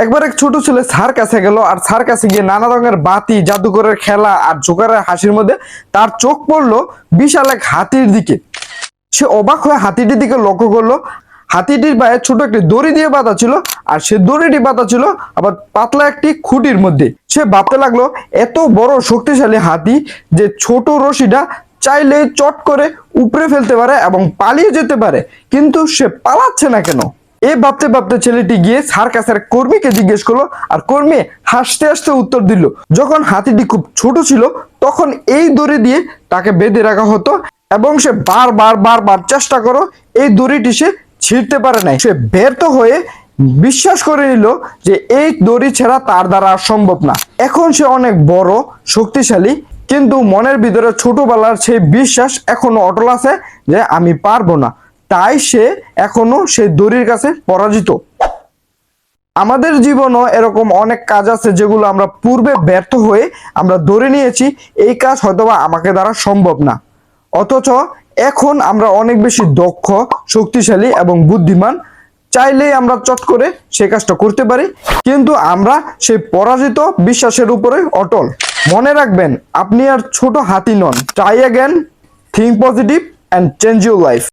একবার এক ছোট ছেলে স্যার কাছে গেল, আর স্যার কাছে গিয়ে নানা রঙের বাতি, জাদুঘরের খেলা আর জোকারের হাসির মধ্যে তার চোখ পড়লো বিশাল এক হাতির দিকে। সে অবাক হয়ে হাতিটির দিকে লক্ষ্য করলো। হাতিটির পায়ে ছোট একটি দড়ি দিয়ে বাঁধা ছিল, আর সে দড়িটি বাঁধা ছিল আবার পাতলা একটি খুঁটির মধ্যে। সে ভাবতে লাগলো, এত বড় শক্তিশালী হাতি যে ছোট রশিটা চাইলে চট করে উপড়ে ফেলতে পারে এবং পালিয়ে যেতে পারে, কিন্তু সে পালাচ্ছে না কেন? এই ভাবতে ভাবতে ছেলেটি গিয়ে সার্কাসের কর্মীকে জিজ্ঞেস করলো, আর কর্মী হাসতে হাসতে উত্তর দিল, যখন হাতিটি খুব ছোট ছিল তখন এই দড়ি দিয়ে তাকে বেঁধে রাখা হতো এবং সে বারবার চেষ্টা করো এই দড়িটি সে ছিঁড়তে পারে নাই। সে ব্যর্থ হয়ে বিশ্বাস করে নিল যে এই দড়ি ছাড়া তার দ্বারা আর সম্ভব না। এখন সে অনেক বড় শক্তিশালী, কিন্তু মনের ভিতরে ছোটবেলার সেই বিশ্বাস এখনো অটল আছে যে আমি পারবো না, তাই সে এখনো সেই দড়ির কাছে পরাজিত। আমাদের জীবনও এরকম অনেক কাজ আছে যেগুলো আমরা পূর্বে ব্যর্থ হয়ে আমরা ধরে নিয়েছি এই কাজ হয়তোবা আমাকে দ্বারা সম্ভব না, অথচ এখন আমরা অনেক বেশি দক্ষ, শক্তিশালী এবং বুদ্ধিমান। চাইলেই আমরা চট করে সেই কাজটা করতে পারি, কিন্তু আমরা সেই পরাজিত বিশ্বাসের উপরে অটল। মনে রাখবেন, আপনি আর ছোট হাতি নন। Try again, think positive and change your life.